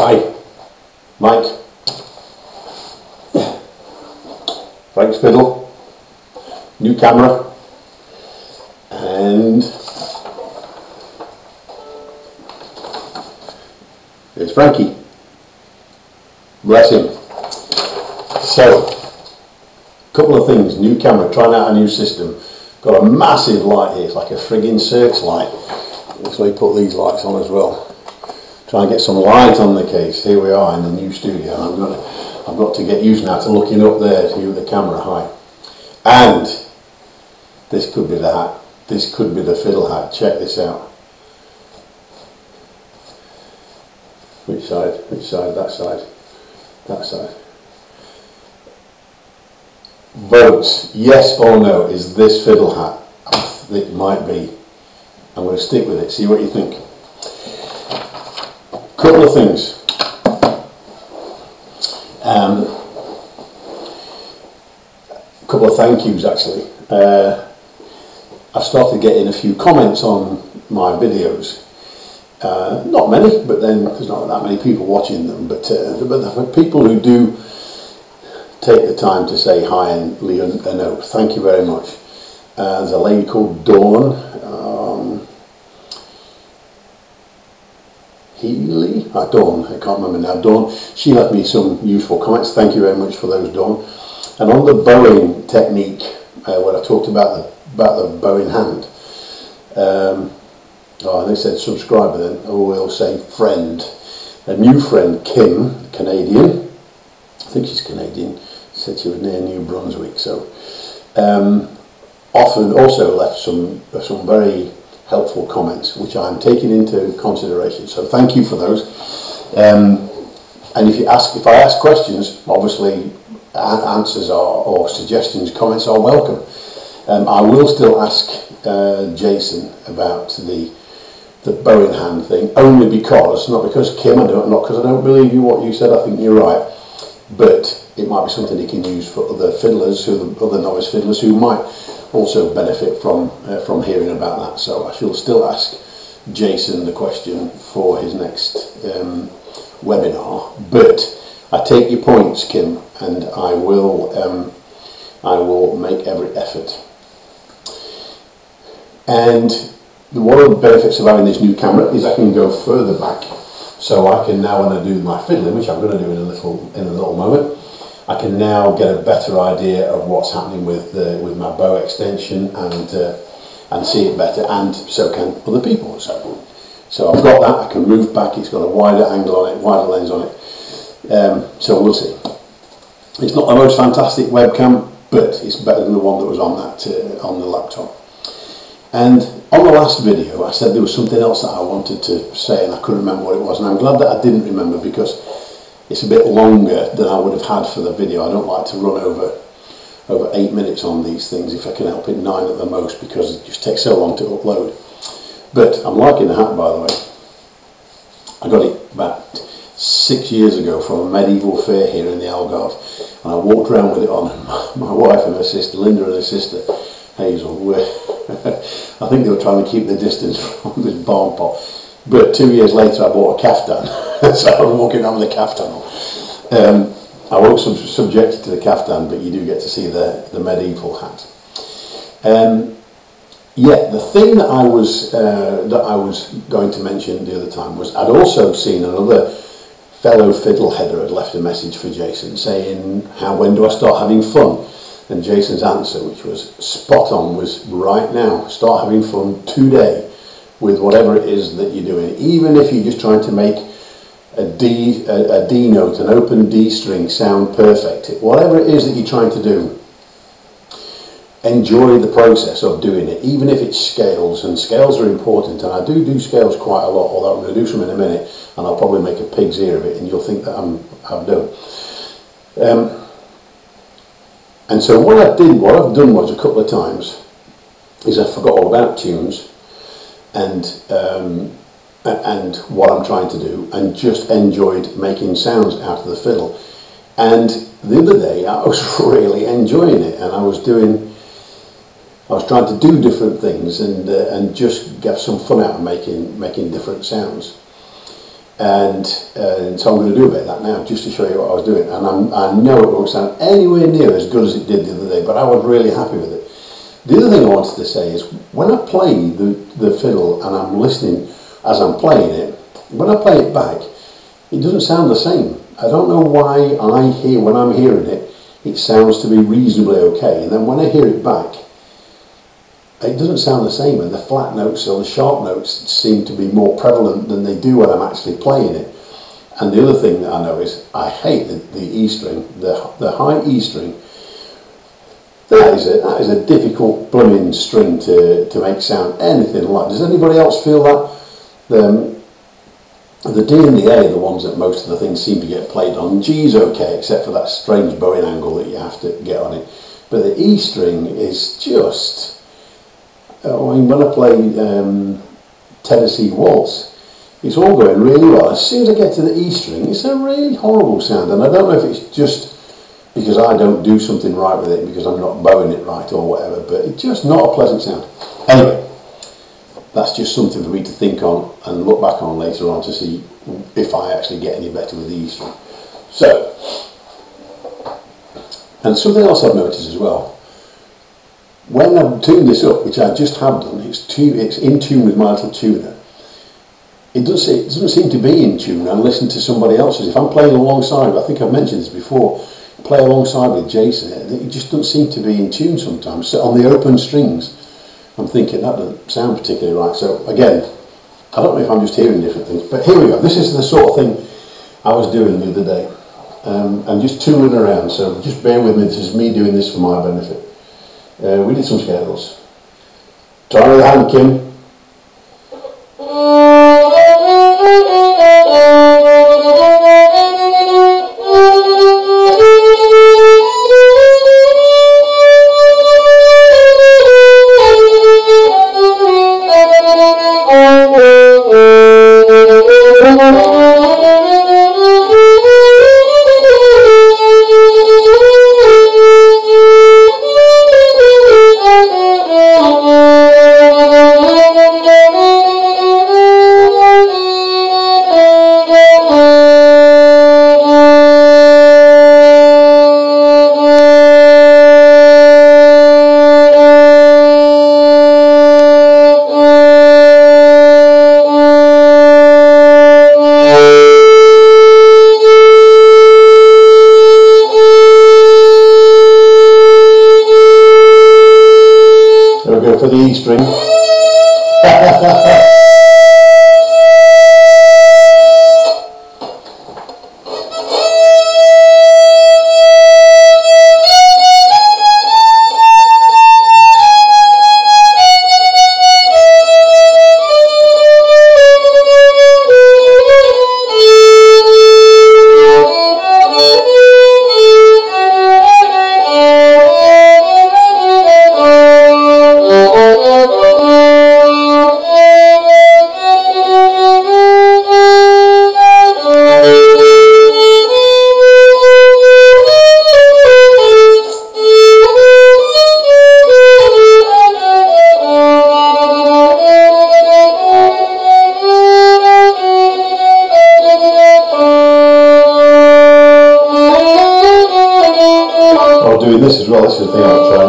Hi, Mike. Frank's fiddle, new camera, and there's Frankie. Bless him. So, a couple of things. New camera, trying out a new system. Got a massive light here, it's like a frigging searchlight. So we put these lights on as well. Try and get some light on the case. Here we are in the new studio. I've got to get used now to looking up there to the camera high. And this could be the hat. This could be the fiddle hat. Check this out. Which side? Which side? That side. That side. Votes, yes or no, is this fiddle hat? It might be. I'm going to stick with it, see what you think. Couple of things. Couple of thank yous actually. I've started getting a few comments on my videos. Not many, but then there's not that many people watching them. But for people who do take the time to say hi and leave a note, thank you very much. There's a lady called Dawn. Healy? Dawn, I can't remember now. Dawn, she left me some useful comments. Thank you very much for those, Dawn. And on the bowing technique, when I talked about the bowing hand, they said subscriber then, we'll say friend. A new friend, Kim, Canadian, I think she's Canadian, said she was near New Brunswick, so often also left some very helpful comments, which I'm taking into consideration. So thank you for those. And if I ask questions, obviously answers or suggestions, comments are welcome. I will still ask Jason about the bowing hand thing, only because, not because Kim, not because I don't believe you what you said, I think you're right, but it might be something he can use for other fiddlers, other novice fiddlers who might also benefit from hearing about that. So I shall still ask Jason the question for his next webinar. But I take your points, Kim, and I will make every effort. And one of the benefits of having this new camera is I can go further back. So I can now, when I do my fiddling, which I'm going to do in a little moment, I can now get a better idea of what's happening with my bow extension and see it better, and so can other people. So I've got that. I can move back. It's got a wider angle on it, wider lens on it. So we'll see. It's not the most fantastic webcam, but it's better than the one that was on on the laptop. And on the last video, I said there was something else that I wanted to say, and I couldn't remember what it was. And I'm glad that I didn't remember, because it's a bit longer than I would have had for the video. I don't like to run over 8 minutes on these things, if I can help it, 9 at the most, because it just takes so long to upload. But I'm liking the hat, by the way. I got it about 6 years ago from a medieval fair here in the Algarve, and I walked around with it on. My wife and her sister, Linda, and her sister Hazel, I think they were trying to keep the distance from this barn pot. But 2 years later I bought a caftan, so I was walking around with a caftan on. I won't subject to the caftan, but you do get to see the medieval hat. Yeah, the thing that I was going to mention the other time was I'd also seen another fellow fiddleheader had left a message for Jason saying, when do I start having fun? And Jason's answer, which was spot on, was right now. Start having fun today with whatever it is that you're doing. Even if you're just trying to make a D note, an open D string sound perfect. Whatever it is that you're trying to do, enjoy the process of doing it, even if it's scales. And scales are important, and I do scales quite a lot, although I'm going to do some in a minute, and I'll probably make a pig's ear of it, and you'll think that I've done. And so what I've done was a couple of times is I forgot all about tunes and what I'm trying to do, and just enjoyed making sounds out of the fiddle. And the other day I was really enjoying it, and I was trying to do different things and just get some fun out of making different sounds. And so I'm going to do a bit of that now, just to show you what I was doing. And I know it won't sound anywhere near as good as it did the other day, but I was really happy with it. The other thing I wanted to say is, when I play the fiddle and I'm listening as I'm playing it, when I play it back, it doesn't sound the same. I don't know why when I'm hearing it, it sounds to be reasonably okay. And then when I hear it back, it doesn't sound the same, and the flat notes or the sharp notes seem to be more prevalent than they do when I'm actually playing it. And the other thing that I know is, I hate the E string, the high E string. That is a difficult blooming string to make sound anything like. Does anybody else feel that? The D and the A are the ones that most of the things seem to get played on. G's okay, except for that strange bowing angle that you have to get on it. But the E string is just... I mean, when I play Tennessee Waltz, it's all going really well. As soon as I get to the E string, it's a really horrible sound, and I don't know if it's just because I don't do something right with it, because I'm not bowing it right or whatever, but it's just not a pleasant sound. Anyway, that's just something for me to think on and look back on later on to see if I actually get any better with the E string. So, and something else I've noticed as well, when I'm tuning this up, which I just have done, it's in tune with my little tuner. It doesn't seem to be in tune. I listen to somebody else's. If I'm playing alongside, I think I've mentioned this before, play alongside with Jason, it just doesn't seem to be in tune sometimes. So on the open strings, I'm thinking that doesn't sound particularly right. So again, I don't know if I'm just hearing different things, but here we go. This is the sort of thing I was doing the other day. I'm just tooling around, so just bear with me. This is me doing this for my benefit. We did some scales. Try with the hand, Kim. For the E string. Doing this as well, this is the thing I'll try.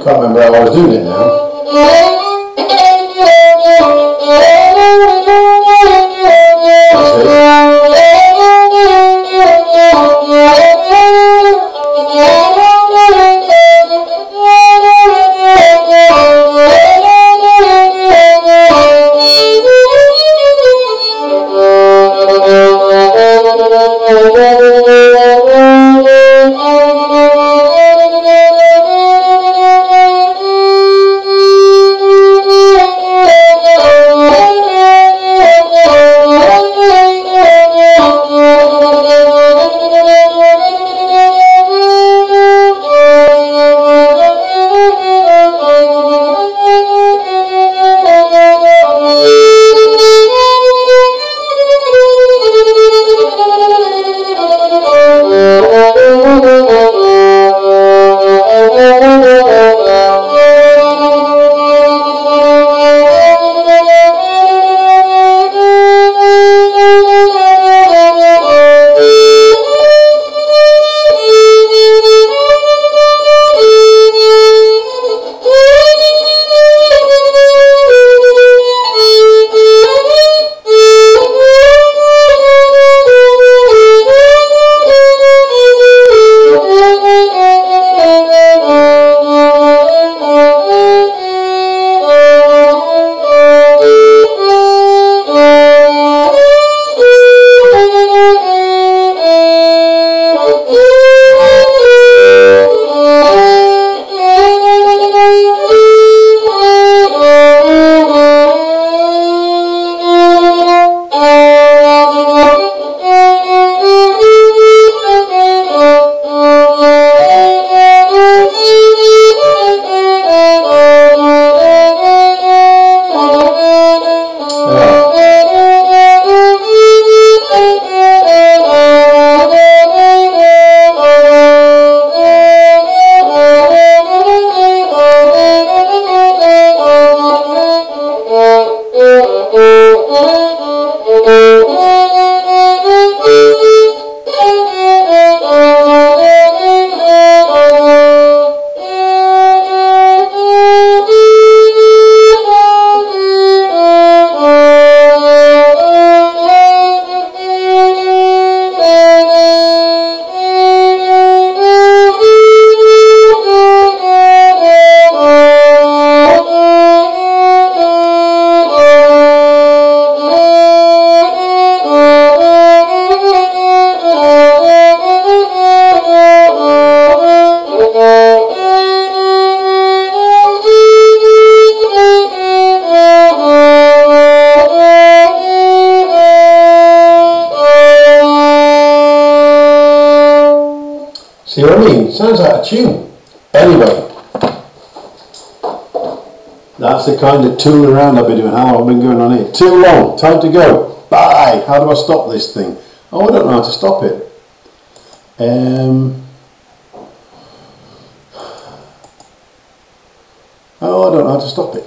Can't remember how I was doing it now. That's it. See what I mean? Sounds out of tune. Anyway, that's the kind of tooling around I've been doing. How long have I been going on here? Too long. Time to go. Bye. How do I stop this thing? Oh, I don't know how to stop it. Oh, I don't know how to stop it.